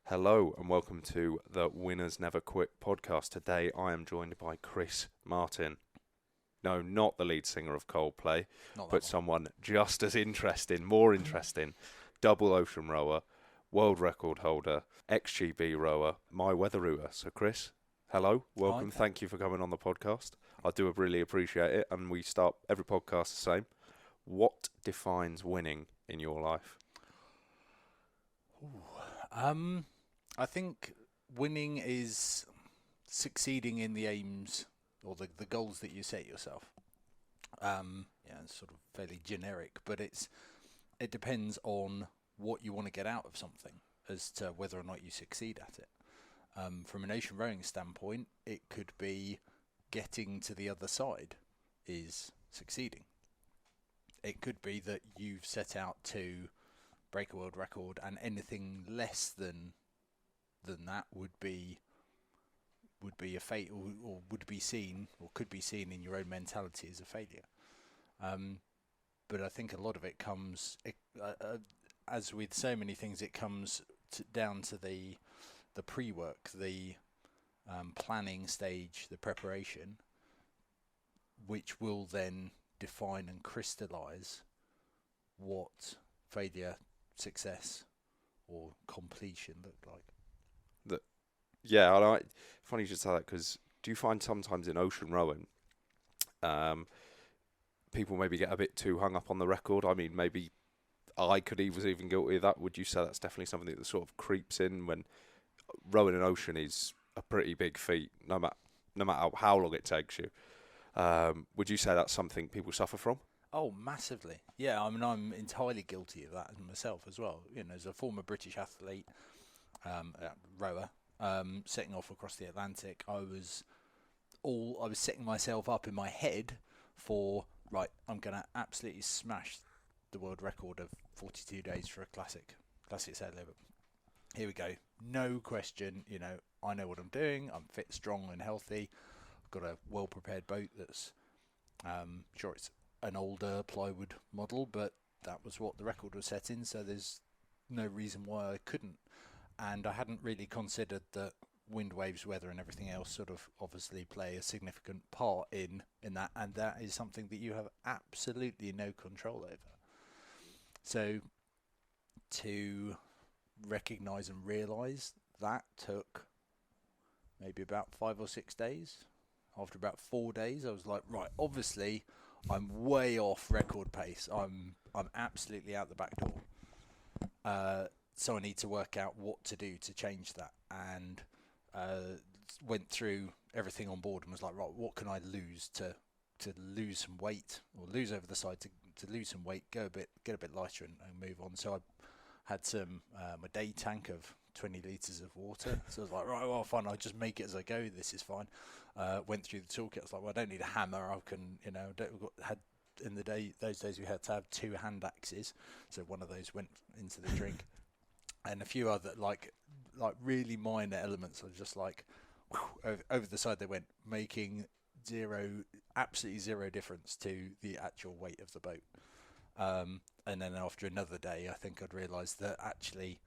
Hello and welcome to the Winners Never Quit podcast. Today I am joined by Chris Martin. No, not the lead singer of Coldplay, but someone just as interesting, more interesting. Double ocean rower, world record holder, XGB rower, my weatherooter. So Chris, hello, welcome. Hi. Thank you for coming on the podcast. I do really appreciate it, and we start every podcast the same. What defines winning in your life? I think winning is succeeding in the aims or the goals that you set yourself. It's sort of fairly generic, but it depends on what you want to get out of something as to whether or not you succeed at it. From an ocean rowing standpoint, it could be getting to the other side is succeeding. It could be that you've set out to break a world record, and anything less than that would be a fate, or would be seen, or could be seen in your own mentality as a failure. But I think a lot of it comes, as with so many things, it comes down to the pre-work, the planning stage, the preparation, which will then define and crystallize what failure, success, or completion look like. Yeah, I like. Funny you should say that, because do you find sometimes in ocean rowing, people maybe get a bit too hung up on the record? I mean, maybe I was even guilty of that. Would you say that's definitely something that sort of creeps in when rowing an ocean is a pretty big feat, no matter how long it takes you? Would you say that's something people suffer from? Oh, massively. Yeah, I mean, I'm entirely guilty of that myself as well. You know, as a former British athlete, rower, setting off across the Atlantic, I was setting myself up in my head for, right, I'm going to absolutely smash the world record of 42 days for a classic sail over. Here we go. No question, I know what I'm doing. I'm fit, strong and healthy. I've got a well-prepared boat that's, sure, it's an older plywood model, but that was what the record was set in, so there's no reason why I couldn't. And I hadn't really considered that wind, waves, weather and everything else sort of obviously play a significant part in that, and that is something that you have absolutely no control over. So to recognise and realise that took maybe about 5 or 6 days. After about 4 days, I was like, right, obviously I'm way off record pace. I'm absolutely out the back door. So I need to work out what to do to change that, and went through everything on board and was like, right, what can I lose to lose some weight, or lose over the side to lose some weight, get a bit lighter and move on. So I had my day tank of 20 litres of water. So I was like, right, well, fine, I'll just make it as I go. This is fine. Went through the toolkit. I was like, well, I don't need a hammer. I can, in those days we had to have 2 hand axes. So one of those went into the drink. And a few other like really minor elements. I was just like, whew, over the side they went, making absolutely zero difference to the actual weight of the boat. And then after another day, I think I'd realised that actually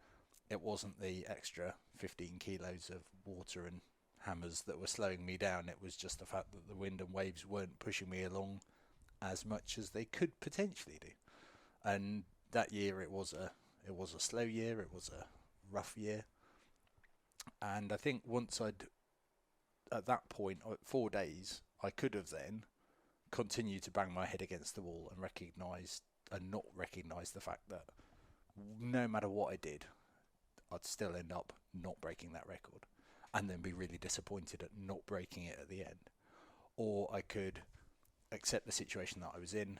it wasn't the extra 15 kilos of water and hammers that were slowing me down. It was just the fact that the wind and waves weren't pushing me along as much as they could potentially do. And that year it was a slow year, it was a rough year. And I think at that point, 4 days, I could have then continued to bang my head against the wall and not recognise the fact that no matter what I did, I'd still end up not breaking that record, and then be really disappointed at not breaking it at the end. Or I could accept the situation that I was in,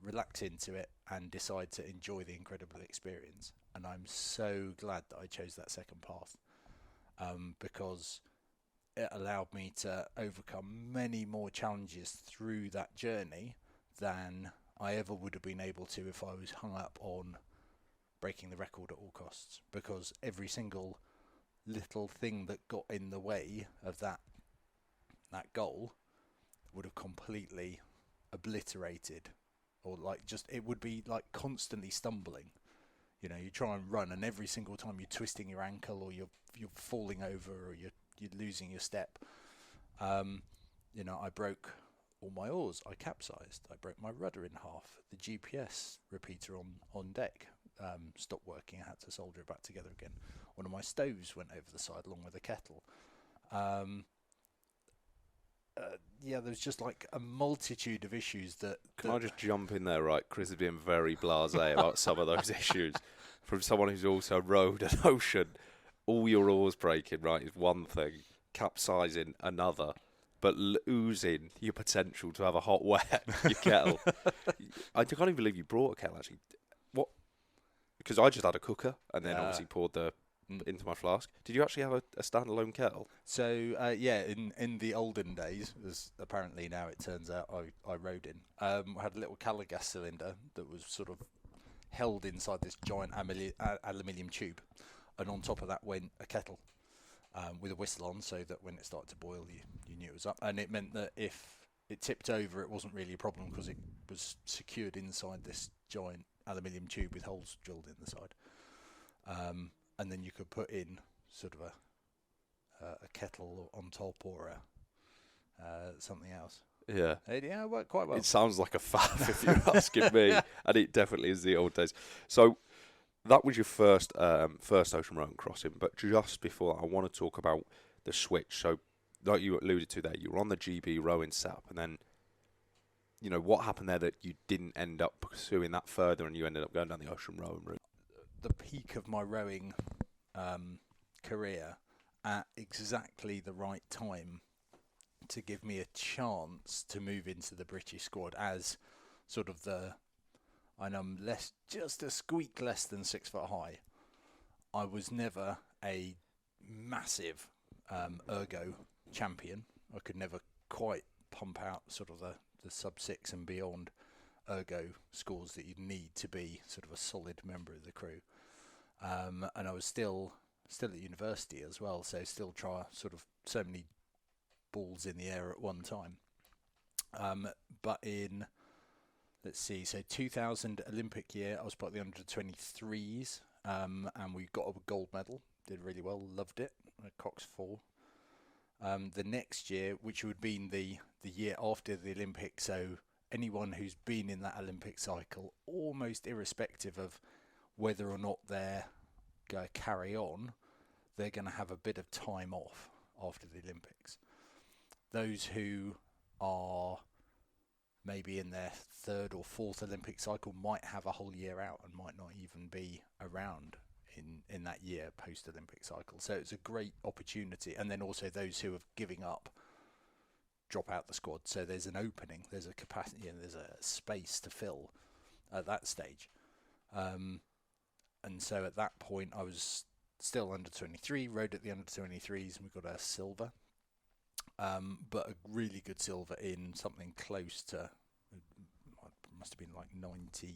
relax into it, and decide to enjoy the incredible experience. And I'm so glad that I chose that second path, because it allowed me to overcome many more challenges through that journey than I ever would have been able to if I was hung up on breaking the record at all costs, because every single little thing that got in the way of that goal would have completely obliterated, or it would be like constantly stumbling. You know, you try and run, and every single time you're twisting your ankle, or you're falling over, or you're losing your step. You know, I broke all my oars. I capsized. I broke my rudder in half. The GPS repeater on deck stopped working. I had to solder it back together again. One of my stoves went over the side along with a kettle. Yeah, there's just like a multitude of issues that... Can I just jump in there, right? Chris is being very blasé about some of those issues. From someone who's also rowed an ocean, all your oars breaking, right, is one thing. Capsizing, another. But losing your potential to have a hot wet, your kettle. I can't even believe you brought a kettle, actually. What? Because I just had a cooker and then obviously poured into my flask. Did you actually have a standalone kettle? So, yeah, in the olden days, as apparently now it turns out I rowed in, I had a little Calagas cylinder that was sort of held inside this giant aluminium tube. And on top of that went a kettle. With a whistle on, so that when it started to boil, you knew it was up. And it meant that if it tipped over, it wasn't really a problem because it was secured inside this giant aluminium tube with holes drilled in the side. And then you could put in sort of a kettle on top or something else. Yeah. Yeah, it worked quite well. It sounds like a faff if you're asking me, and it definitely is the old days. So that was your first ocean rowing crossing, but just before that, I want to talk about the switch. So, like you alluded to there, you were on the GB rowing setup, and then, you know, what happened there that you didn't end up pursuing that further, and you ended up going down the ocean rowing route? The peak of my rowing career at exactly the right time to give me a chance to move into the British squad as sort of and I'm just a squeak less than 6 foot high. I was never a massive ergo champion. I could never quite pump out sort of the sub 6 and beyond ergo scores that you'd need to be sort of a solid member of the crew. And I was still at university as well, so still try sort of so many balls in the air at one time. But in... Let's see, so 2000 Olympic year, I was part of the under-23s, and we got a gold medal, did really well, loved it, at Cox 4. The next year, which would have been the year after the Olympics, so anyone who's been in that Olympic cycle, almost irrespective of whether or not they're going to carry on, they're going to have a bit of time off after the Olympics. Those who are maybe in their 3rd or 4th Olympic cycle might have a whole year out and might not even be around in that year post-Olympic cycle. So it's a great opportunity. And then also those who are giving up drop out the squad. So there's an opening, there's a capacity, and there's a space to fill at that stage. And so at that point I was still under 23, rowed at the under 23s, and we got a silver. But a really good silver in something close to, must have been like 96%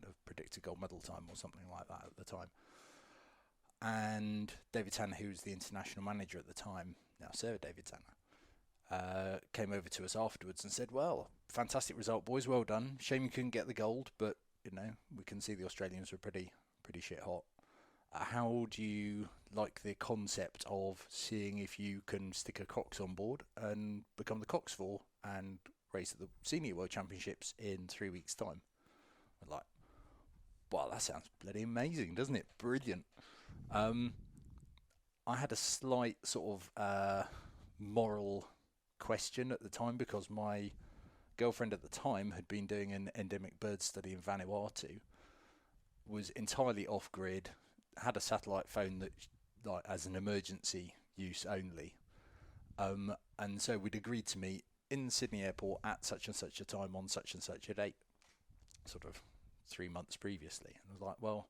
of predicted gold medal time or something like that at the time. And David Tanner, who was the international manager at the time, now Sir David Tanner, came over to us afterwards and said, well, fantastic result, boys, well done. Shame you couldn't get the gold, but, you know, we can see the Australians were pretty shit hot. How do you like the concept of seeing if you can stick a Cox on board and become the Cox 4 and race at the Senior World Championships in 3 weeks' time? I'm like, wow, that sounds bloody amazing, doesn't it? Brilliant. I had a slight sort of moral question at the time because my girlfriend at the time had been doing an endemic bird study in Vanuatu, was entirely off-grid, had a satellite phone that, like, as an emergency use only, and so we'd agreed to meet in Sydney Airport at such and such a time on such and such a date, sort of 3 months previously. And I was like, well,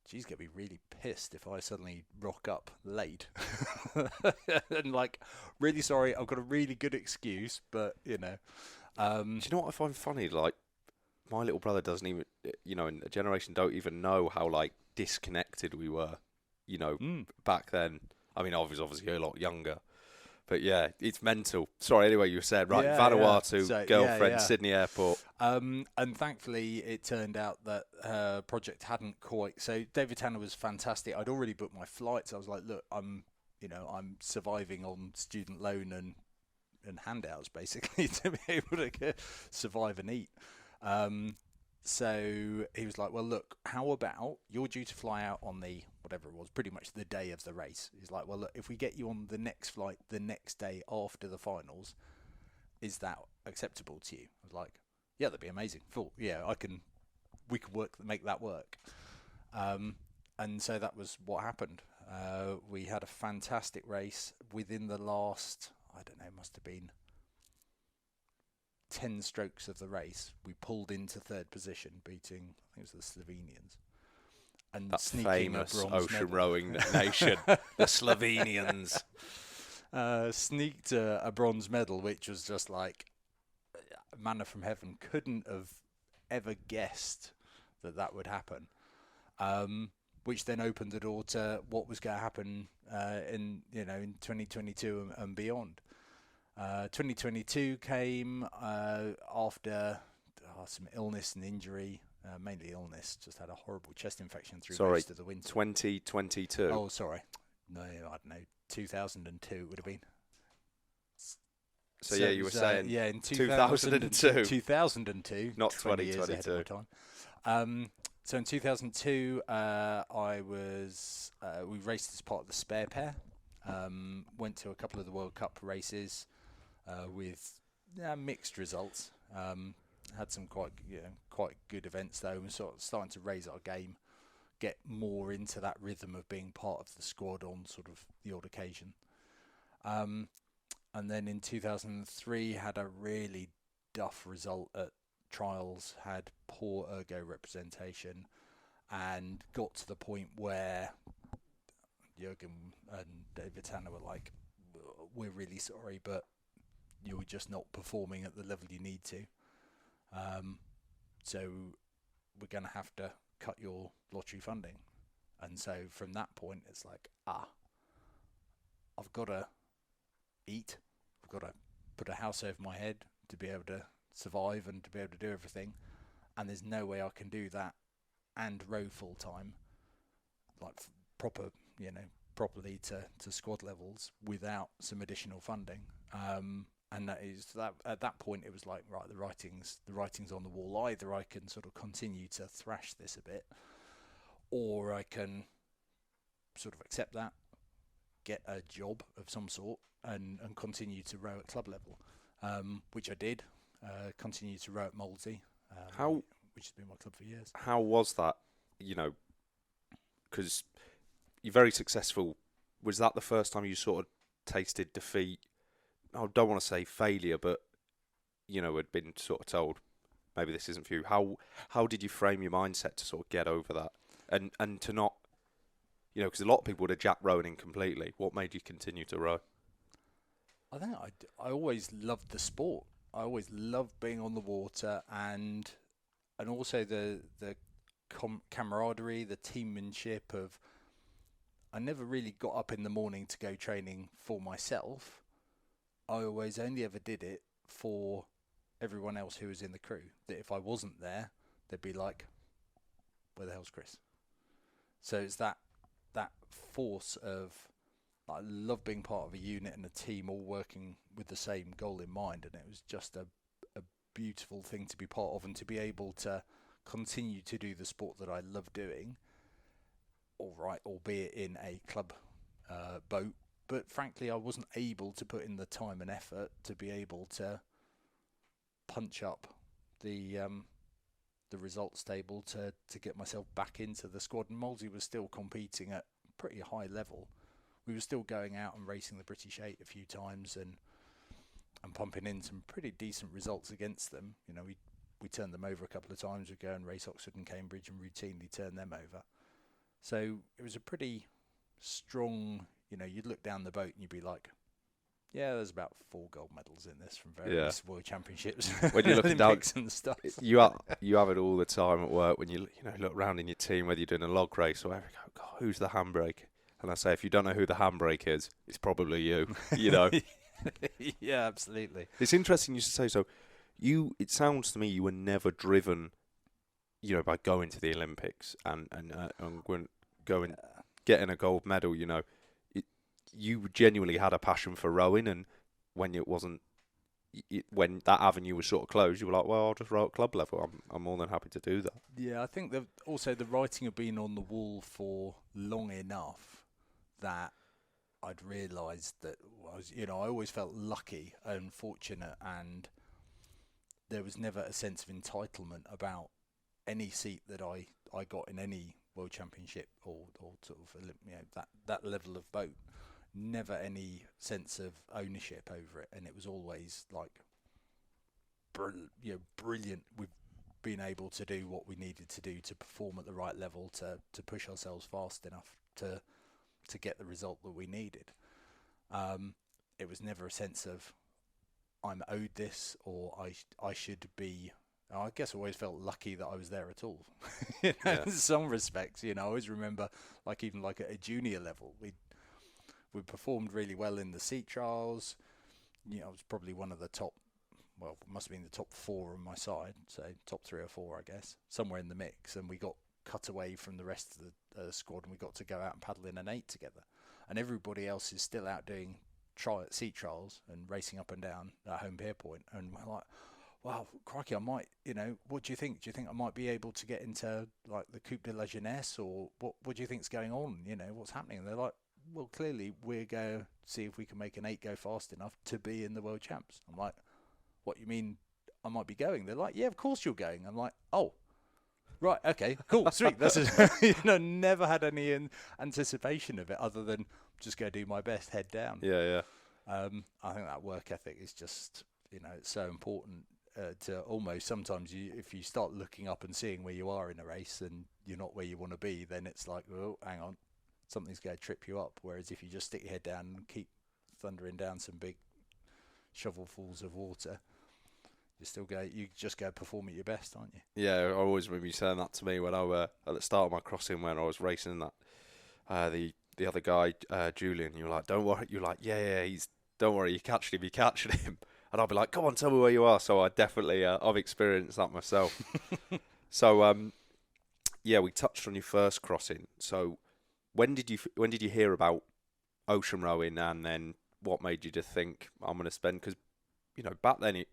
she's gonna be really pissed if I suddenly rock up late and like, really sorry, I've got a really good excuse, but you know. Do you know what I find funny? Like, my little brother doesn't even, you know, in a generation don't even know how like disconnected we were, you know, back then. I mean, I was obviously a lot younger, But yeah, it's mental. Sorry, anyway, you said, right, Yeah, Vanuatu, So, girlfriend, Sydney Airport. And thankfully, it turned out that her project hadn't quite. So David Tanner was fantastic. I'd already booked my flights. I was like, look, I'm surviving on student loan and handouts basically to be able to survive and eat. So he was like, well, look, how about you're due to fly out on the, whatever it was, pretty much the day of the race. He's like, well, look, if we get you on the next flight the next day after the finals, is that acceptable to you? I was like, yeah, that'd be amazing. Full, yeah, we could make that work. And so that was what happened. We had a fantastic race within the last, I don't know, must have been 10 strokes of the race. We pulled into third position, beating, I think it was the Slovenians. And that famous a bronze ocean medal. rowing nation, the Slovenians. Sneaked a bronze medal, which was just like manna from heaven. Couldn't have ever guessed that would happen. Which then opened the door to what was going to happen in 2022 and beyond. 2022 came after some illness and injury, mainly illness. Just had a horrible chest infection through most of the winter. 2022. Oh, sorry. No, I don't know. 2002 it would have been. So yeah, you were saying in 2002. 2002, not 20 years 2022. ahead of my time. So in 2002, we raced as part of the spare pair. Went to a couple of the World Cup races with mixed results. Had some quite good events though. We're sort of starting to raise our game, get more into that rhythm of being part of the squad on sort of the odd occasion. And then in 2003 had a really duff result at trials, had poor ergo representation, and got to the point where Jürgen and David Tanner were like, we're really sorry, but you're just not performing at the level you need to. So we're going to have to cut your lottery funding. And so from that point, it's like, I've got to eat. I've got to put a house over my head to be able to survive and to be able to do everything. And there's no way I can do that and row full time, like properly to squad levels without some additional funding. And at that point it was like, right, the writing's on the wall. Either I can sort of continue to thrash this a bit, or I can sort of accept that, get a job of some sort, and continue to row at club level, which I did. Continue to row at Molesey, which has been my club for years. How was that? Because you're very successful. Was that the first time you sort of tasted defeat? I don't want to say failure, but had been sort of told maybe this isn't for you. How did you frame your mindset to sort of get over that and to not, because a lot of people would have jacked rowing completely. What made you continue to row? I think I always loved the sport. I always loved being on the water and also the camaraderie, the teammanship of. I never really got up in the morning to go training for myself. I always only ever did it for everyone else who was in the crew. That if I wasn't there, they'd be like, "Where the hell's Chris?" So it's that force of, I love being part of a unit and a team all working with the same goal in mind, and it was just a beautiful thing to be part of and to be able to continue to do the sport that I love doing. All right, albeit in a club boat, but frankly, I wasn't able to put in the time and effort to be able to punch up the results table to get myself back into the squad. And Molesey was still competing at pretty high level. We were still going out and racing the British 8 a few times and pumping in some pretty decent results against them. We turned them over a couple of times. We'd go and race Oxford and Cambridge and routinely turn them over. So it was a pretty strong, you'd look down the boat and you'd be like, yeah, there's about 4 gold medals in this from various world championships. When you're looking down, and stuff. You have it all the time at work when you look around in your team, whether you're doing a log race or whatever. You go, God, who's the handbrake? And I say, if you don't know who the handbrake is, it's probably you. Yeah, absolutely. It's interesting you should say so. It sounds to me you were never driven, by going to the Olympics and going getting a gold medal. You genuinely had a passion for rowing, and when it wasn't, when that avenue was sort of closed, you were like, well, I'll just row at club level. I'm more than happy to do that. Yeah, I think also the writing had been on the wall for long enough that I'd realised that I always felt lucky and fortunate, and there was never a sense of entitlement about any seat that I got in any World Championship or sort of that level of boat. Never any sense of ownership over it, and it was always like brilliant. We've been able to do what we needed to do to perform at the right level to push ourselves fast enough to get the result that we needed. It was never a sense of I'm owed this or I should be. I guess I always felt lucky that I was there at all. In some respects, I always remember even at a junior level, we performed really well in the seat trials. I was probably one of the top. Well, it must have been the top 4 on my side, so top 3 or 4, I guess, somewhere in the mix. And we got cut away from the rest of the squad, and we got to go out and paddle in an 8 together. And everybody else is still out doing seat trials and racing up and down at home pier point. And we're like, wow, crikey, I might, what do you think? Do you think I might be able to get into the Coupe de la Jeunesse, or what do you think's going on? What's happening? And they're like, well, clearly we're going to see if we can make an 8 go fast enough to be in the World Champs. I'm like, what, you mean I might be going? They're like, yeah, of course you're going. I'm like, oh, right, okay, cool, sweet. That's never had any anticipation of it other than just go do my best, head down. Yeah. I think that work ethic is just, it's so important to almost sometimes if you start looking up and seeing where you are in a race and you're not where you want to be, then it's like, oh, hang on, something's going to trip you up. Whereas if you just stick your head down and keep thundering down some big shovelfuls of water, you just go perform at your best, aren't you? Yeah, I always remember you saying that to me when I were at the start of my crossing when I was racing that. The other guy, Julian, you were like, don't worry. You're like, yeah, don't worry, you're catching him. And I'll be like, come on, tell me where you are. So I definitely, I've experienced that myself. So, we touched on your first crossing. So when did you hear about ocean rowing, and then what made you to think I'm going to spend? Because back then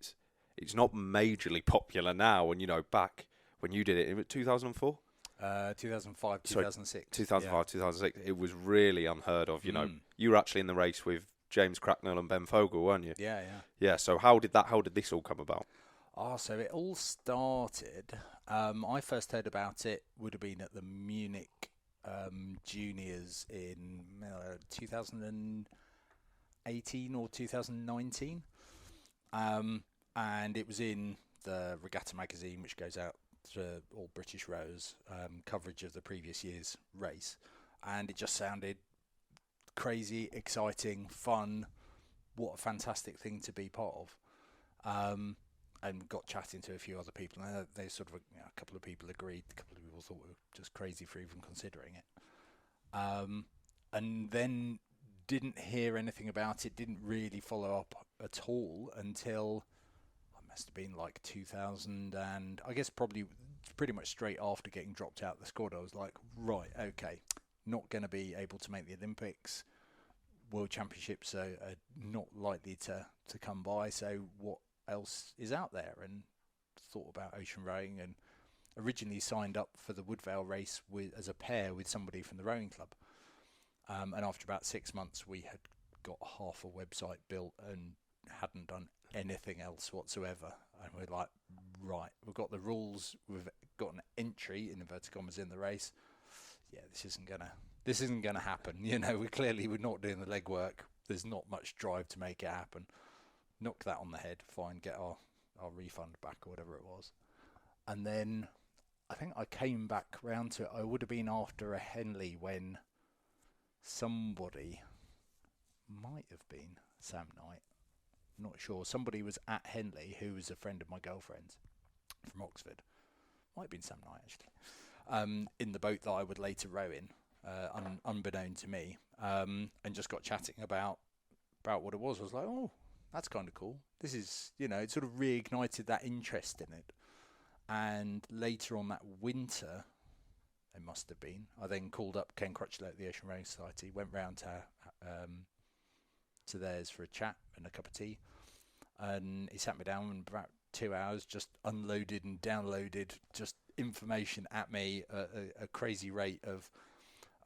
it's not majorly popular now, and back when you did it, was it 2004? 2005, 2006. 2005, 2006. It was really unheard of. You were actually in the race with James Cracknell and Ben Fogle, weren't you? Yeah. Yeah. So how did this all come about? So it all started. I first heard about it would have been at the Munich juniors in 2018 or 2019, and it was in the Regatta magazine, which goes out to all British rowers, coverage of the previous year's race, and it just sounded crazy, exciting, fun. What a fantastic thing to be part of. And got chatting to a few other people, and they sort of, a couple of people agreed, a couple of people thought we were just crazy for even considering it. And then didn't hear anything about it, didn't really follow up at all until it must have been 2000, and I guess probably pretty much straight after getting dropped out of the squad. I was like, right, okay, not going to be able to make the Olympics. World Championships are not likely to come by, so what else is out there? And thought about ocean rowing, and originally signed up for the Woodvale race as a pair with somebody from the rowing club. And after about 6 months, we had got half a website built and hadn't done anything else whatsoever. And we're like, right, we've got the rules, we've got an entry in inverted commas in the race. Yeah, this isn't gonna happen. We're not doing the legwork. There's not much drive to make it happen. Knock that on the head, fine, get our refund back or whatever it was. And then I think I came back round to it. I would have been after a Henley when somebody, might have been Sam Knight, not sure, somebody was at Henley who was a friend of my girlfriend's from Oxford. Might have been Sam Knight, actually. In the boat that I would later row in, unbeknown to me, and just got chatting about about what it was. I was like, oh, that's kind of cool. This is, it sort of reignited that interest in it. And later on that winter, it must have been, I then called up Ken Crutchlow at the Ocean Rowing Society, went round to theirs for a chat and a cup of tea, and he sat me down and about 2 hours just unloaded and downloaded just information at me at a crazy rate of,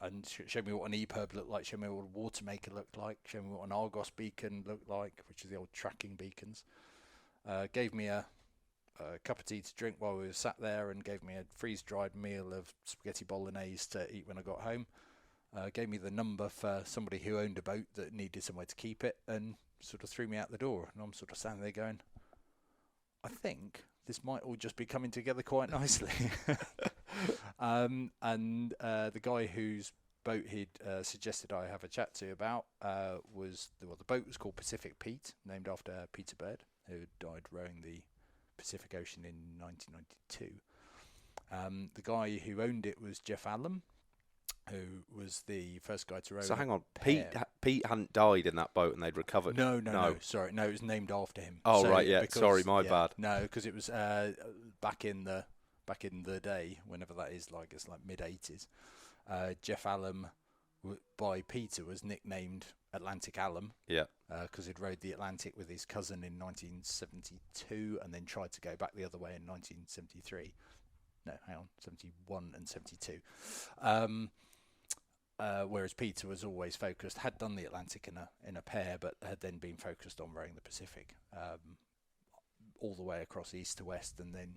and showed me what an EPIRB looked like, showed me what a water maker looked like, showed me what an Argos beacon looked like, which is the old tracking beacons. Gave me a cup of tea to drink while we were sat there, and gave me a freeze-dried meal of spaghetti bolognese to eat when I got home. Gave me the number for somebody who owned a boat that needed somewhere to keep it, and sort of threw me out the door. And I'm sort of standing there going, I think this might all just be coming together quite nicely. And the guy whose boat he'd suggested I have a chat to about was, the boat was called Pacific Pete, named after Peter Bird, who died rowing the Pacific Ocean in 1992. The guy who owned it was Jeff Allen, who was the first guy to row. So hang on, Pete hadn't died in that boat and they'd recovered? No, sorry, no, it was named after him. Oh, so right, yeah, because, sorry, my bad. No, because it was back in the day, whenever that is, like it's like mid-80s. Jeff Allen by Peter was nicknamed Atlantic Allen. Yeah. Because he'd rowed the Atlantic with his cousin in 1972 and then tried to go back the other way in 1973. No, hang on, 71 and 72. Whereas Peter was always focused, had done the Atlantic in a pair, but had then been focused on rowing the Pacific all the way across east to west, and then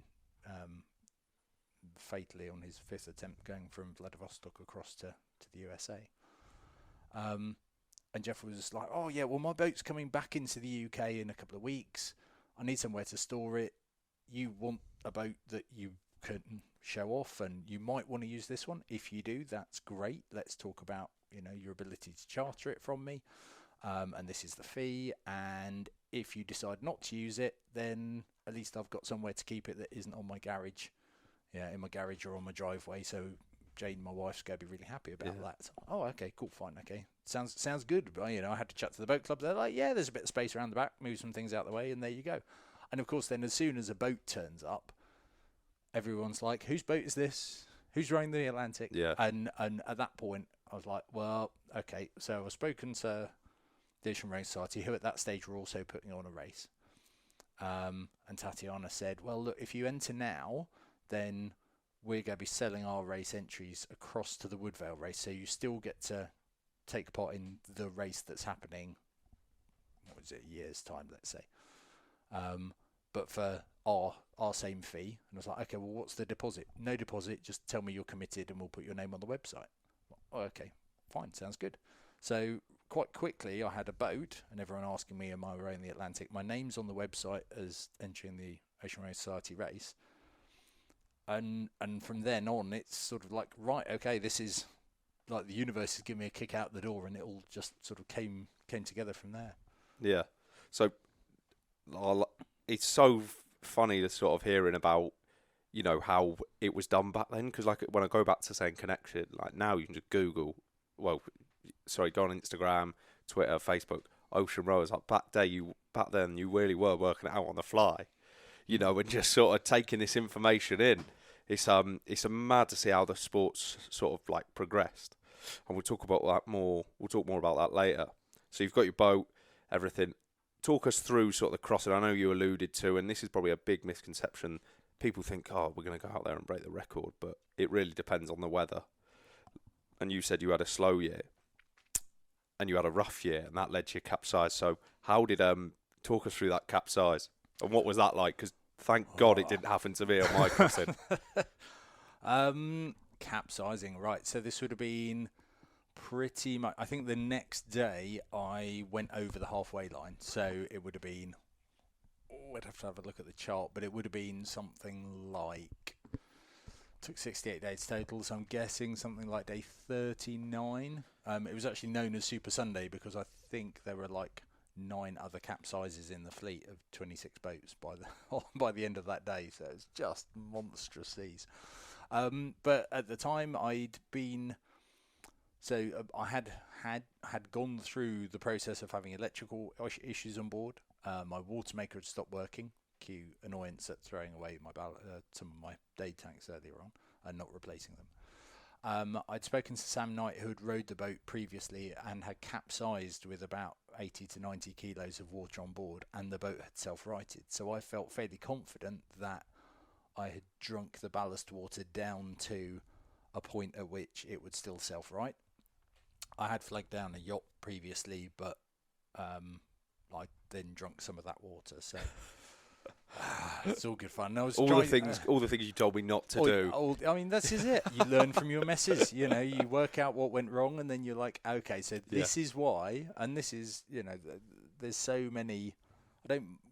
fatally on his fifth attempt going from Vladivostok across to the USA. And Jeff was like, oh yeah, well my boat's coming back into the UK in a couple of weeks. I need somewhere to store it. You want a boat that you can show off, and you might want to use this one. If you do, that's great. Let's talk about your ability to charter it from me, and this is the fee. And if you decide not to use it, then at least I've got somewhere to keep it that isn't on my garage, in my garage or on my driveway. So Jane, my wife's going to be really happy about that. So, oh, okay, cool, fine, okay, sounds good. But I had to chat to the boat club. They're like, yeah, there's a bit of space around the back. Move some things out the way, and there you go. And of course, then as soon as a boat turns up, everyone's like, whose boat is this? Who's rowing the Atlantic? Yeah. And at that point, I was like, well, okay. So I've spoken to the Ocean Rowing Society, who at that stage were also putting on a race. And Tatiana said, well, look, if you enter now, then we're going to be selling our race entries across to the Woodvale race. So you still get to take part in the race that's happening, what was it, a year's time, let's say. But for our same fee. And I was like, okay, well, what's the deposit? No deposit, just tell me you're committed and we'll put your name on the website. Oh, okay, fine, sounds good. So quite quickly I had a boat, and everyone asking me, am I rowing the Atlantic? My name's on the website as entering the Ocean Rowing Society race. And from then on, it's sort of like, right, okay, this is like the universe is giving me a kick out the door, and it all just sort of came together from there. Yeah. So it's so funny to sort of hearing about, how it was done back then. Because like when I go back to saying connection, like now you can just Google, go on Instagram, Twitter, Facebook, Ocean Rowers. Like back then you really were working it out on the fly, and just sort of taking this information in. It's mad to see how the sport's sort of like progressed, and we'll talk about that more. We'll talk more about that later. So you've got your boat, everything. Talk us through sort of the crossing. I know you alluded to, and this is probably a big misconception. People think, oh, we're going to go out there and break the record, but it really depends on the weather. And you said you had a slow year, and you had a rough year, and that led to your capsize. So how did talk us through that capsize, and what was that like? Because thank God it didn't happen to me on my crossing. Capsizing, right? So this would have been pretty much, I think the next day I went over the halfway line, so it would have been, I'd have to have a look at the chart, but it would have been something like, took 68 days total, so I'm guessing something like day 39. It was actually known as Super Sunday because I think there were like 9 other capsizes in the fleet of 26 boats by the end of that day, so it's just monstrous seas. But at the time I'd been So I had gone through the process of having electrical issues on board. My water maker had stopped working. Cue annoyance at throwing away some of my day tanks earlier on and not replacing them. I'd spoken to Sam Knight, who had rowed the boat previously and had capsized with about 80 to 90 kilos of water on board, and the boat had self-righted. So I felt fairly confident that I had drunk the ballast water down to a point at which it would still self-right. I had flagged down a yacht previously, but I then drunk some of that water. So it's all good fun. All the things you told me not to do. I mean, this is it. You learn from your messes. You know, you work out what went wrong, and then you're like, okay, so this is why, and this is, you know, there's so many.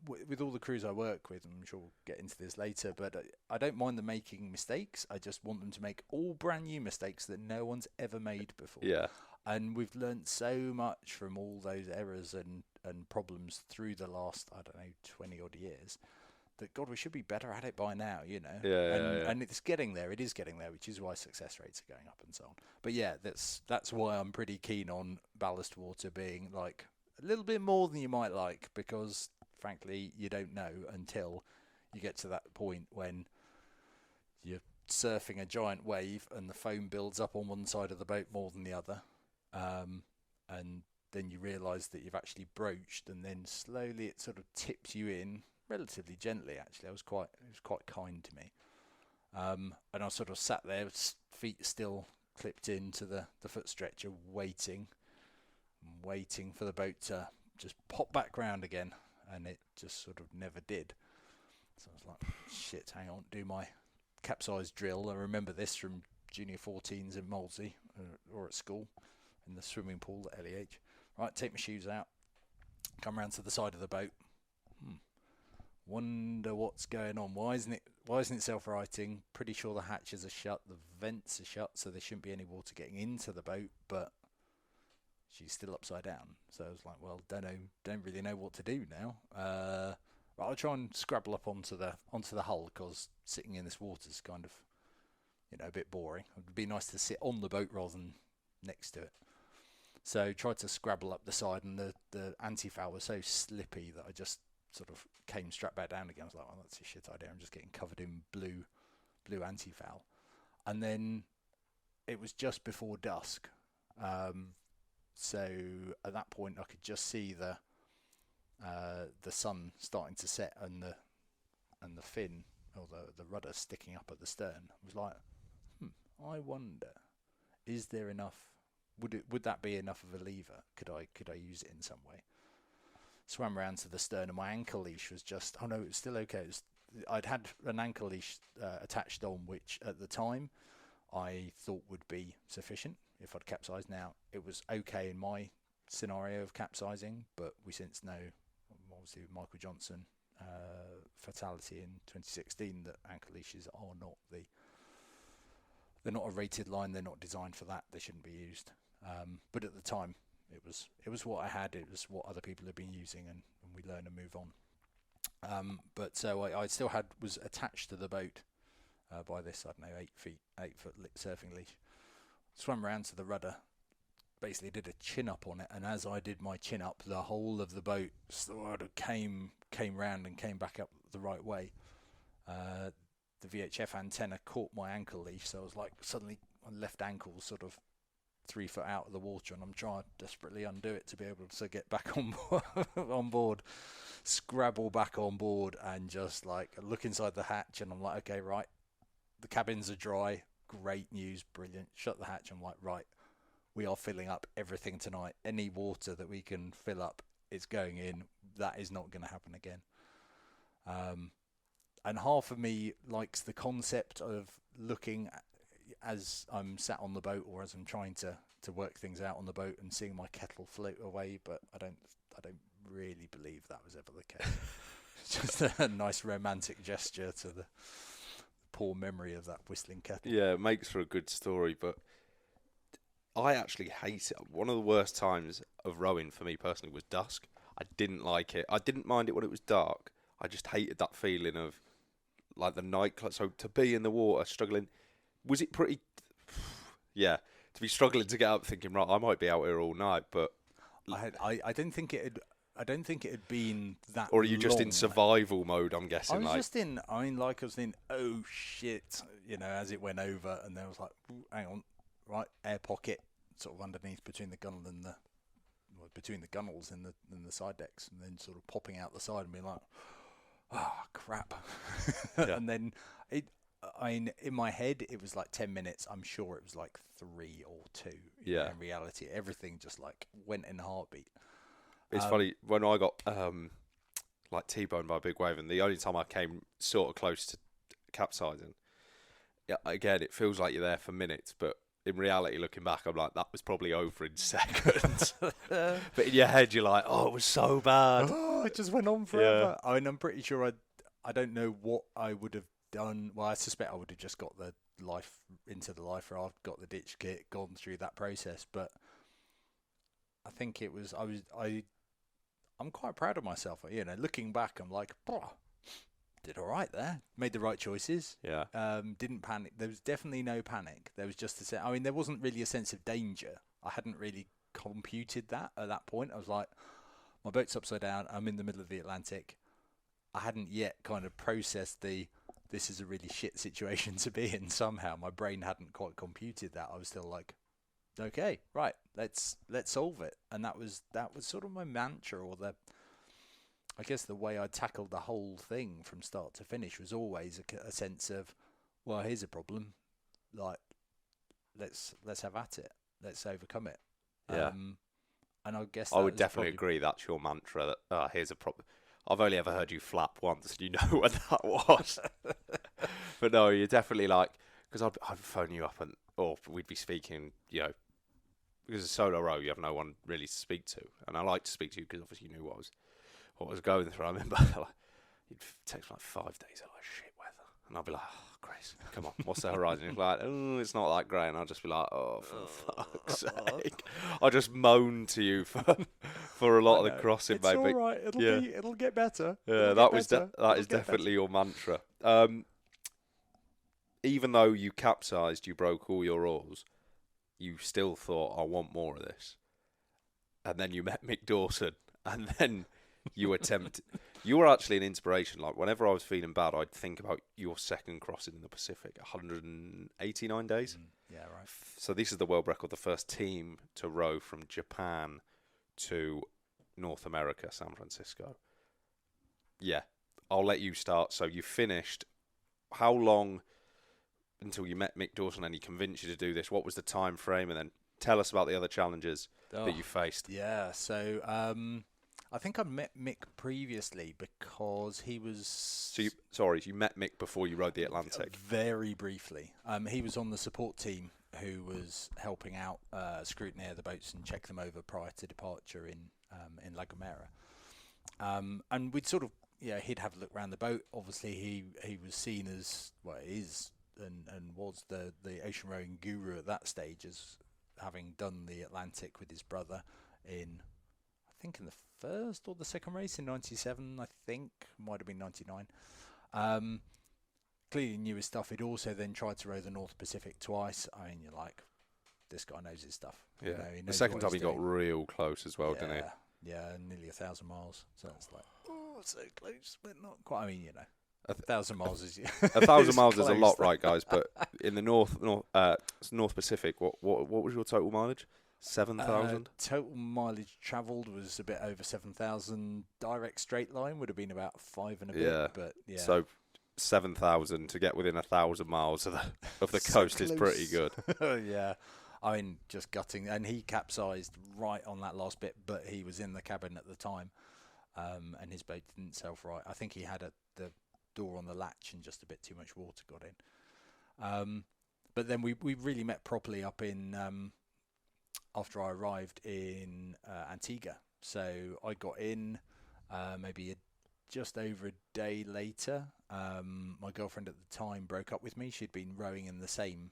With all the crews I work with, I'm sure we'll get into this later, but I don't mind them making mistakes. I just want them to make all brand new mistakes that no one's ever made before. Yeah. And we've learnt so much from all those errors and problems through the last, 20 odd years, that God, we should be better at it by now, you know. Yeah. And it's getting there. It is getting there, which is why success rates are going up and so on. But yeah, that's why I'm pretty keen on ballast water being like a little bit more than you might like, because frankly, you don't know until you get to that point when you're surfing a giant wave and the foam builds up on one side of the boat more than the other. And then you realise that you've actually broached, and then slowly it sort of tips you in relatively gently. Actually, it was quite kind to me. And I sort of sat there, feet still clipped into the foot stretcher, waiting for the boat to just pop back round again, and it just sort of never did. So I was like, shit, hang on, do my capsize drill. I remember this from junior 14s in Molesey or at school in the swimming pool at LEH. Right, take my shoes out, come round to the side of the boat. Wonder what's going on. Why isn't it self-righting? Pretty sure the hatches are shut, the vents are shut, so there shouldn't be any water getting into the boat, but she's still upside down. So I was like, well, don't really know what to do now. I'll try and scrabble up onto the hull, because sitting in this water is kind of, a bit boring. It would be nice to sit on the boat rather than next to it. So tried to scrabble up the side, and the anti-foul was so slippy that I just sort of came straight back down again. I was like, well, that's a shit idea. I'm just getting covered in blue anti-foul. And then it was just before dusk. So at that point I could just see the sun starting to set, and the fin, or the rudder sticking up at the stern. I was like, I wonder, is there enough? Would that be enough of a lever? Could I use it in some way? Swam around to the stern, and my ankle leash was just, it was still okay. I'd had an ankle leash attached on, which at the time I thought would be sufficient if I'd capsized. Now, it was okay in my scenario of capsizing, but we since know, obviously with Michael Johnson fatality in 2016, that ankle leashes are not they're not a rated line. They're not designed for that. They shouldn't be used. But at the time, it was what I had. It was what other people had been using, and we learn and move on. But so I still was attached to the boat by this, 8 foot surfing leash. Swam around to the rudder, basically did a chin up on it, and as I did my chin up, the whole of the boat sort of came round and came back up the right way. The VHF antenna caught my ankle leash, so I was like, suddenly my left ankle was sort of 3 foot out of the water, and I'm trying to desperately undo it to be able to get back on board, scrabble back on board, and just like look inside the hatch, and I'm like, okay, right, the cabins are dry, great news, brilliant. Shut the hatch. I'm like, right, we are filling up everything tonight. Any water that we can fill up, it's going in. That is not going to happen again. And half of me likes the concept of looking as I'm sat on the boat, or as I'm trying to work things out on the boat, and seeing my kettle float away. But I don't really believe that was ever the case. It's just a nice romantic gesture to the poor memory of that whistling kettle. Yeah, it makes for a good story, but I actually hate it. One of the worst times of rowing for me personally was dusk. I didn't like it. I didn't mind it when it was dark. I just hated that feeling of like the night. So to be in the water struggling, was it pretty? Yeah, to be struggling to get up, thinking, right, I might be out here all night, but I don't think it had. I don't think it had been that. Or are you just long. in survival mode? I'm guessing. I was just in. I was in. Oh shit! As it went over, and then I was like, hang on, right, air pocket, sort of underneath between the gunnel and between the gunnels and the side decks, and then sort of popping out the side and being like, oh crap, Yeah. and then in my head it was like 10 minutes. I'm sure it was like 3 or 2. Yeah. In reality, everything just like went in a heartbeat. It's funny, when I got like T-boned by a big wave, and the only time I came sort of close to capsizing, again, it feels like you're there for minutes, but in reality, looking back, I'm like, that was probably over in seconds. But in your head, you're like, oh, it was so bad. Oh, it just went on forever. Yeah. I'm pretty sure I don't know what I would have done. Well, I suspect I would have just got the life raft, got the ditch kit, gone through that process, but I think it was, I'm quite proud of myself. Looking back, I'm like, did all right there. Made the right choices. Yeah. Didn't panic. There was definitely no panic. There was just there wasn't really a sense of danger. I hadn't really computed that at that point. I was like, my boat's upside down. I'm in the middle of the Atlantic. I hadn't yet kind of processed this is a really shit situation to be in somehow. My brain hadn't quite computed that. I was still like, okay, right, let's solve it. And that was sort of my mantra, or I guess the way I tackled the whole thing from start to finish was always a sense of, well, here's a problem, like let's have at it, let's overcome it. Yeah. And I guess I would definitely agree that's your mantra. That here's a problem. I've only ever heard you flap once, and you know what that was. But no, you're definitely like, because I'd phone you up or we'd be speaking, because it's a solo row, you have no one really to speak to, and I like to speak to you because obviously you knew what I was going through. I remember you'd text me like 5 days of like shit weather, and I'd be like, oh, Chris, come on, what's the horizon? You'd be like, oh, it's not that great, and I'd just be like, oh, for fuck's sake. I just moan to you for a lot of the crossing, it's mate. It's all right. It'll get better. Yeah, that is definitely your mantra. Even though you capsized, you broke all your oars, you still thought, I want more of this. And then you met Mick Dawson, and then you attempted. You were actually an inspiration. Like, whenever I was feeling bad, I'd think about your second crossing in the Pacific, 189 days. Yeah, right. So this is the world record, the first team to row from Japan to North America, San Francisco. Yeah, I'll let you start. So you finished. How long until you met Mick Dawson and he convinced you to do this? What was the time frame? And then tell us about the other challenges that you faced. Yeah, so I think I met Mick previously because he was... So you met Mick before you rode the Atlantic? Very briefly. He was on the support team who was helping out scrutiny the boats and check them over prior to departure in La Gomera. And we'd sort of, he'd have a look around the boat. Obviously, he was seen as, is and was the ocean rowing guru at that stage, as having done the Atlantic with his brother in the first or the second race in 97, I think. Might have been 99. Clearly knew his stuff. He'd also then tried to row the North Pacific twice. I mean, you're like, this guy knows his stuff. Yeah. He knows the second time he got real close as well, didn't he? Yeah, nearly 1,000 miles. So it's like, so close, but not quite. I mean, 1,000 miles is 1,000 miles is a lot, right, guys? But in the North Pacific, what was your total mileage? 7,000. Total mileage travelled was a bit over 7,000. Direct straight line would have been about 5 and a bit. Yeah. But yeah. So 7,000 to get within 1,000 miles of the coast is pretty good. Yeah. I mean, just gutting. And he capsized right on that last bit, but he was in the cabin at the time, and his boat didn't self-right. I think he had the door on the latch and just a bit too much water got in. But then we really met properly up in after I arrived in Antigua. So I got in maybe just over a day later. My girlfriend at the time broke up with me. She'd been rowing in the same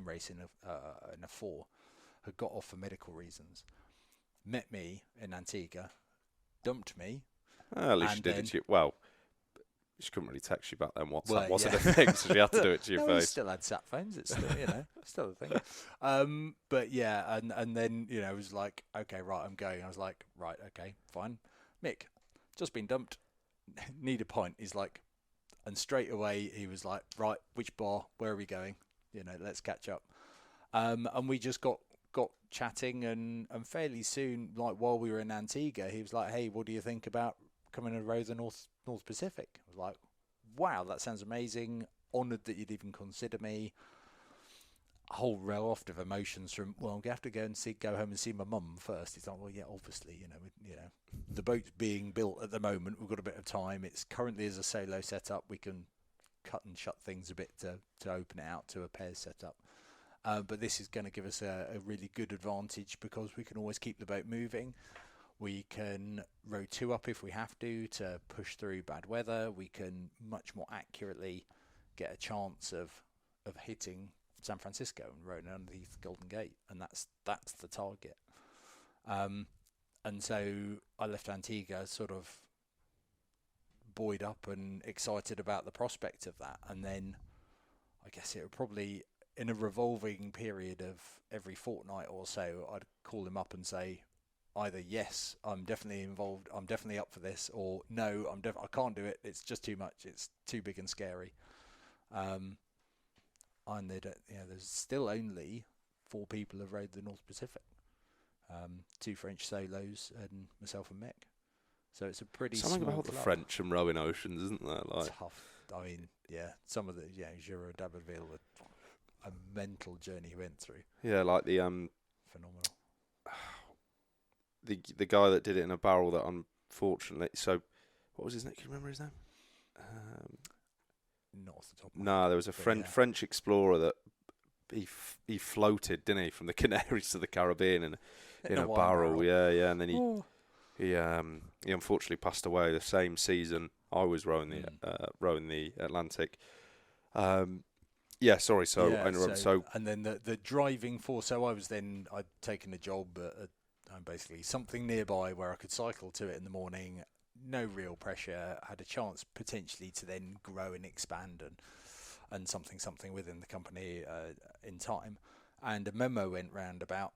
race in a 4, had got off for medical reasons. Met me in Antigua, dumped me. At least she did it. Well, She couldn't really text you back then. WhatsApp Well, wasn't yeah. a thing, so she had to do it to your No, we face. still had sat phones. It's still, still a thing. But yeah, and then, it was like, okay, right, I'm going. I was like, right, okay, fine. Mick, just been dumped. Need a pint. He's like, and straight away he was like, right, which bar? Where are we going? Let's catch up. And we just got chatting, and fairly soon, like while we were in Antigua, he was like, hey, what do you think about coming to row the North Pacific? I was like, wow, that sounds amazing. Honoured that you'd even consider me. A whole raft of emotions from, well, I'm going to have to go home and see my mum first. He's like, well, yeah, obviously, the boat's being built at the moment. We've got a bit of time. It's currently as a solo setup. We can cut and shut things a bit to open it out to a pairs setup. But this is going to give us a really good advantage because we can always keep the boat moving. We can row 2 up if we have to push through bad weather. We can much more accurately get a chance of hitting San Francisco and rowing underneath Golden Gate, and that's the target. And so I left Antigua sort of buoyed up and excited about the prospect of that. And then I guess it would probably, in a revolving period of every fortnight or so, I'd call him up and say, either yes, I'm definitely involved, I'm definitely up for this, or no, I can't do it. It's just too much. It's too big and scary. And there's still only 4 people have rowed the North Pacific. 2 French solos and myself and Mick. So it's a pretty something small about the club. French and rowing oceans, isn't there? Like tough. I mean, yeah, some of the Jura d'Abbeville were a mental journey he went through. Yeah, like the Phenomenal. The guy that did it in a barrel that unfortunately. So, what was his name? Can you remember his name? Not off the top of my No, head, there was a but French explorer that he floated, didn't he, from the Canaries to the Caribbean in a barrel. Yeah, and then he unfortunately passed away the same season I was rowing the Atlantic. Yeah, sorry. So I interrupted. So and then the driving force. So I'd taken a job at basically something nearby where I could cycle to it in the morning. No real pressure. Had a chance potentially to then grow and expand and something within the company in time. And a memo went round about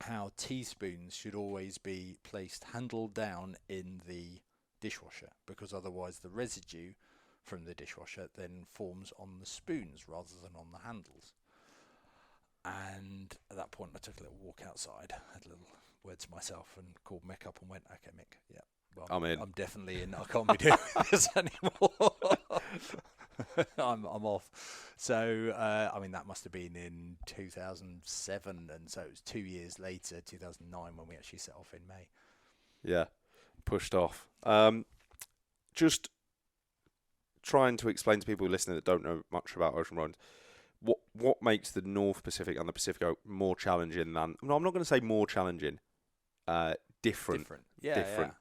how teaspoons should always be placed handle down in the dishwasher, because otherwise the residue from the dishwasher then forms on the spoons rather than on the handles. And at that point I took a little walk outside, had a little word to myself and called Mick up and went, okay Mick, yeah, well, I'm definitely in. I can't be doing this anymore. I'm off. So that must have been in 2007, and so it was 2 years later, 2009, when we actually set off in May. Yeah, pushed off. Just trying to explain to people listening that don't know much about ocean rowing, what makes the North Pacific and the Pacific more challenging than? No, I'm not going to say more challenging. Different. Yeah, different.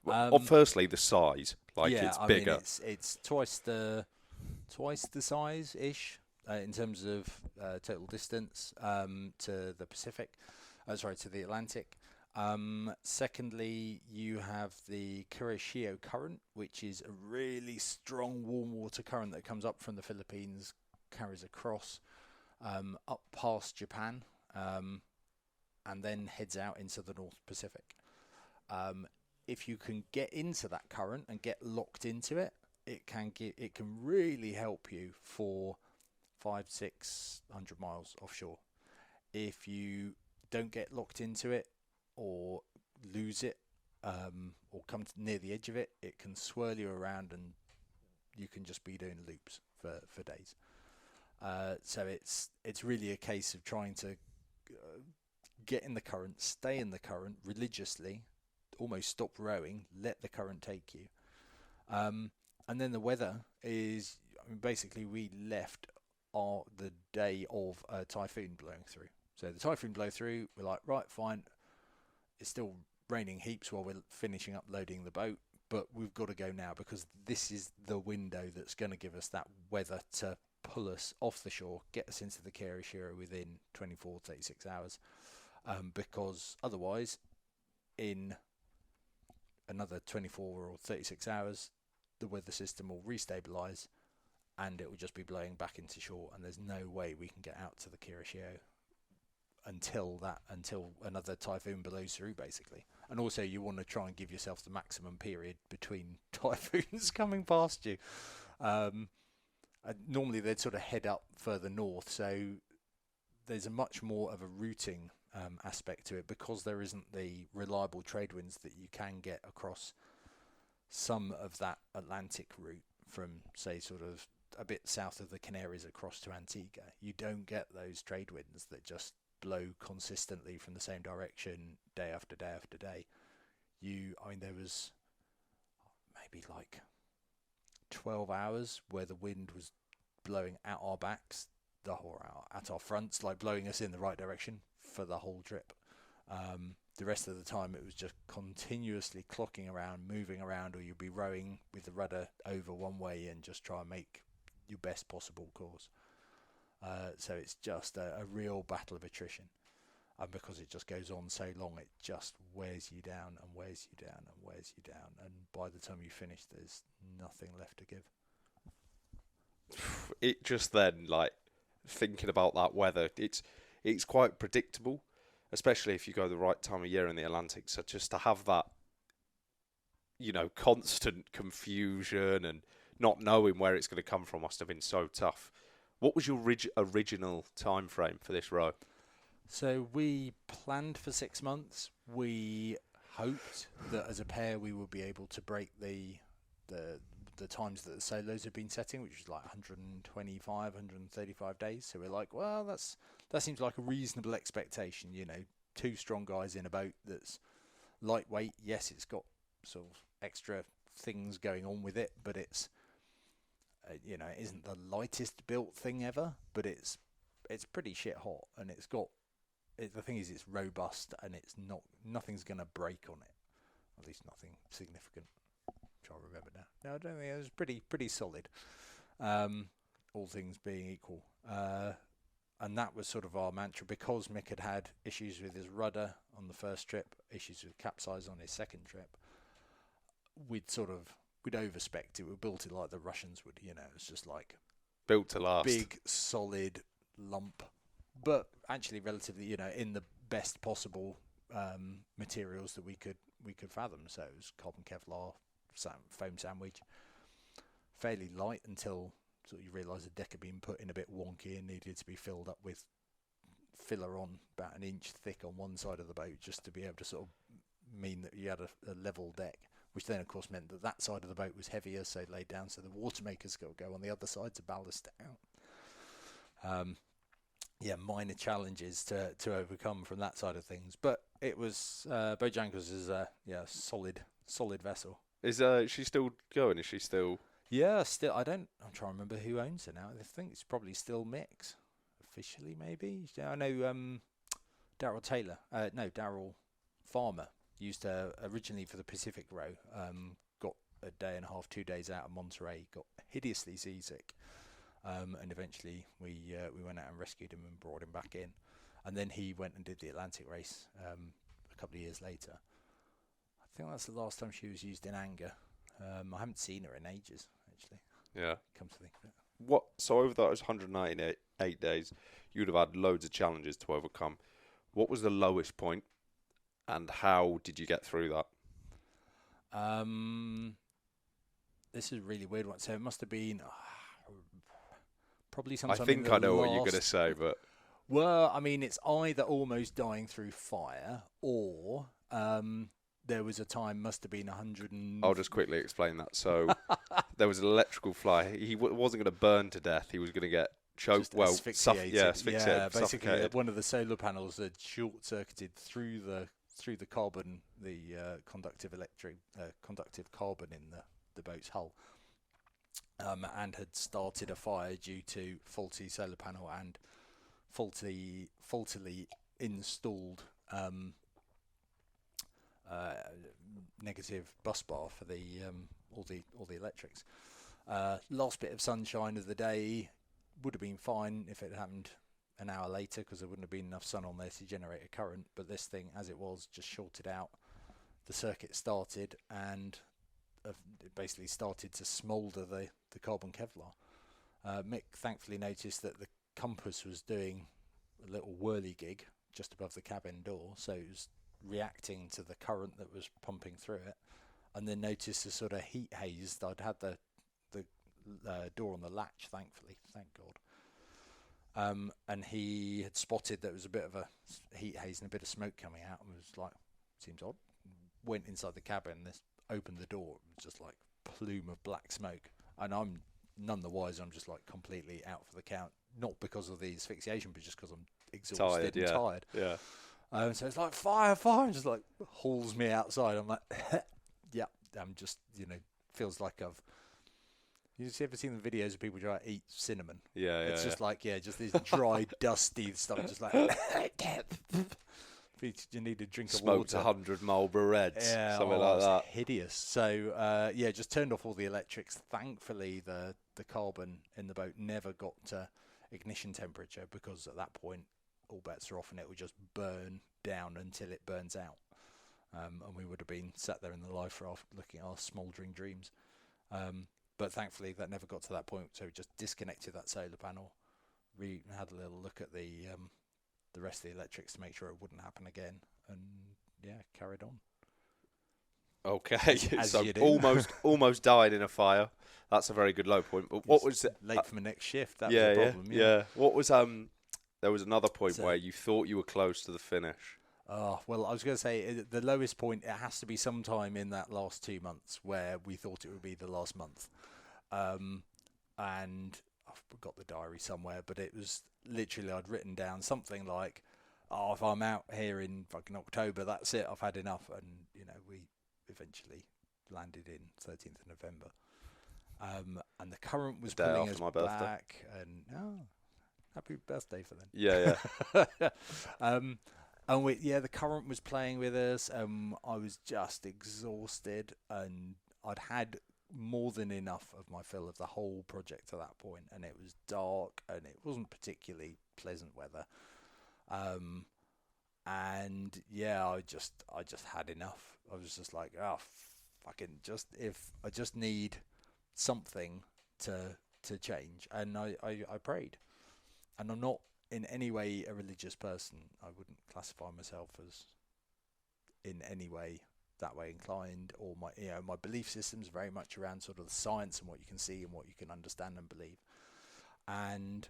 Yeah. Well, firstly, the size. It's bigger. It's twice the size ish in terms of total distance to the Pacific. To the Atlantic. Secondly, you have the Kuroshio current, which is a really strong warm water current that comes up from the Philippines, carries across up past Japan, and then heads out into the North Pacific. If you can get into that current and get locked into it, it can really help you for 500-600 miles offshore. If you don't get locked into it or lose it or come near the edge of it, it can swirl you around and you can just be doing loops for days. So it's really a case of trying to get in the current, stay in the current religiously, almost stop rowing, let the current take you. And then the weather is, basically we left the day of a typhoon blowing through. So the typhoon blew through, we're like, right, fine. It's still raining heaps while we're finishing up loading the boat, but we've got to go now because this is the window that's going to give us that weather to pull us off the shore, get us into the Kuroshio within 24, 36 hours. Because otherwise, in another 24 or 36 hours, the weather system will restabilise, and it will just be blowing back into shore, and there's no way we can get out to the Kuroshio until another typhoon blows through, basically. And also you want to try and give yourself the maximum period between typhoons coming past you. Normally they'd sort of head up further north, so there's a much more of a routing aspect to it, because there isn't the reliable trade winds that you can get across some of that Atlantic route from, say, sort of a bit south of the Canaries across to Antigua. You don't get those trade winds that just blow consistently from the same direction day after day after day. There was maybe like 12 hours where the wind was blowing at our backs the whole hour, at our fronts, like blowing us in the right direction for the whole trip. The rest of the time it was just continuously clocking around, moving around, or you'd be rowing with the rudder over one way and just try and make your best possible course. So it's just a real battle of attrition. And because it just goes on so long, it just wears you down and wears you down and wears you down. And by the time you finish, there's nothing left to give. It just then, like, thinking about that weather, it's quite predictable, especially if you go the right time of year in the Atlantic. So just to have that, constant confusion and not knowing where it's going to come from must have been so tough. What was your original time frame for this row? So we planned for 6 months. We hoped that as a pair we would be able to break the times that the solos have been setting, which is like 125, 135 days. So we're like, well, that seems like a reasonable expectation. 2 strong guys in a boat that's lightweight. Yes, it's got sort of extra things going on with it, but it's it isn't the lightest built thing ever, but it's pretty shit hot, and the thing is, it's robust, and nothing's going to break on it, at least nothing significant. I'm trying to remember now. No, I don't think it was pretty solid, all things being equal. And that was sort of our mantra, because Mick had issues with his rudder on the first trip, issues with capsize on his second trip. We'd overspec'd it. We built it like the Russians would, it's just like built to last, big solid lump, but actually relatively, in the best possible materials that we could fathom. So it was carbon Kevlar, foam sandwich, fairly light until sort of you realise the deck had been put in a bit wonky and needed to be filled up with filler on about an inch thick on one side of the boat, just to be able to sort of mean that you had a level deck, which then of course meant that side of the boat was heavier, so laid down, so the water makers got to go on the other side to ballast it out. Minor challenges to overcome from that side of things, but it was Bojangles is a solid vessel. Is she still going? Is she still? Yeah, still. I'm trying to remember who owns it now. I think it's probably still Mick's officially, maybe. I know Daryl Farmer used her originally for the Pacific row. Got a day and a half, 2 days out of Monterey. Got hideously seasick. And eventually we went out and rescued him and brought him back in, and then he went and did the Atlantic race a couple of years later. I think that's the last time she was used in anger. I haven't seen her in ages, actually. Yeah. Come to think of it. So over those 198 days, you'd have had loads of challenges to overcome. What was the lowest point, and how did you get through that? This is a really weird one. So it must have been. Probably sometime. I think I know what you're going to say, but well, I mean, it's either almost dying through fire, or there was a time, must have been 100. I'll just quickly explain that. So there was an electrical fly. He wasn't going to burn to death. He was going to get choked. Well, asphyxiated. Yeah, basically, one of the solar panels had short-circuited through the carbon, the conductive carbon in the boat's hull. And had started a fire due to faulty solar panel and faultily installed negative bus bar for the all the electrics. Last bit of sunshine of the day would have been fine if it happened an hour later, because there wouldn't have been enough sun on there to generate a current. But this thing, as it was, just shorted out. The circuit started, and have basically started to smoulder the carbon Kevlar. Mick thankfully noticed that the compass was doing a little whirligig just above the cabin door, so it was reacting to the current that was pumping through it, and then noticed a sort of heat haze. I'd had the door on the latch, thankfully, thank God. And he had spotted that there was a bit of a heat haze and a bit of smoke coming out, and was like, seems odd. Went inside the cabin, opened the door, it was just like plume of black smoke, and I'm none the wiser. I'm just like completely out for the count, not because of the asphyxiation, but just because I'm exhausted and tired. Yeah. So it's like fire, and just like hauls me outside. I'm like, yeah, I'm just, feels like you ever seen the videos of people trying to eat cinnamon? Yeah, it's just like, just this dry, dusty stuff, just like, you need a drink of water. Smoked 100 Marlboro Reds, something like that. Hideous. So, just turned off all the electrics. Thankfully, the carbon in the boat never got to ignition temperature, because at that point, all bets are off and it will just burn down until it burns out. And we would have been sat there in the life raft looking at our smouldering dreams. But thankfully, that never got to that point. So we just disconnected that solar panel, had a little look at the rest of the electrics to make sure it wouldn't happen again, and carried on. Okay, As so you do. almost died in a fire. That's a very good low point. But what was it? Late for my next shift? That was the problem. Yeah. What was There was another point where you thought you were close to the finish. Oh, well, I was going to say the lowest point, it has to be sometime in that last 2 months where we thought it would be the last month. And I've got the diary somewhere, but it was literally, I'd written down something like, if I'm out here in fucking October, that's it, I've had enough. And, we eventually landed in 13th of November. And the current was pulling us back. And, happy birthday for then. Yeah. And the current was playing with us. I was just exhausted, and I'd had more than enough of my fill of the whole project to that point, and it was dark and it wasn't particularly pleasant weather. I just had enough. I was just like, I just need something to change, and I prayed. And I'm not in any way a religious person. I wouldn't classify myself as in any way that way inclined, or my belief system's very much around sort of the science and what you can see and what you can understand and believe. And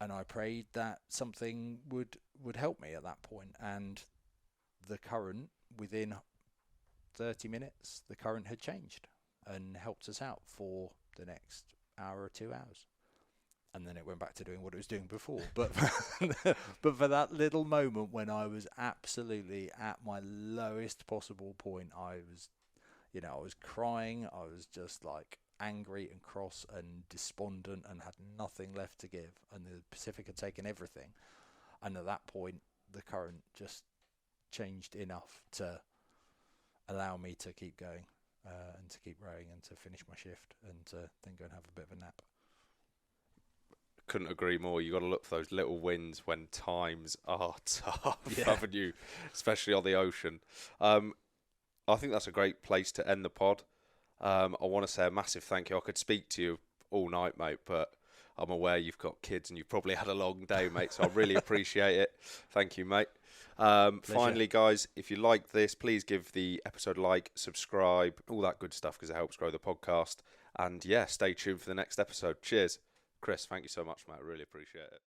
I prayed that something would help me at that point. And the current, within 30 minutes, the current had changed and helped us out for the next hour or 2 hours. And then it went back to doing what it was doing before. But but for that little moment when I was absolutely at my lowest possible point, I was crying. I was just like angry and cross and despondent and had nothing left to give. And the Pacific had taken everything. And at that point, the current just changed enough to allow me to keep going and to keep rowing and to finish my shift and to then go and have a bit of a nap. Couldn't agree more. You got to look for those little wins when times are tough, haven't you? Especially on the ocean. I think that's a great place to end the pod. I want to say a massive thank you. I could speak to you all night, mate, but I'm aware you've got kids and you've probably had a long day, mate, so I really appreciate it. Thank you, mate. Finally, guys, if you like this, please give the episode a like, subscribe, all that good stuff, because it helps grow the podcast. And stay tuned for the next episode. Cheers. Chris, thank you so much, mate. I really appreciate it.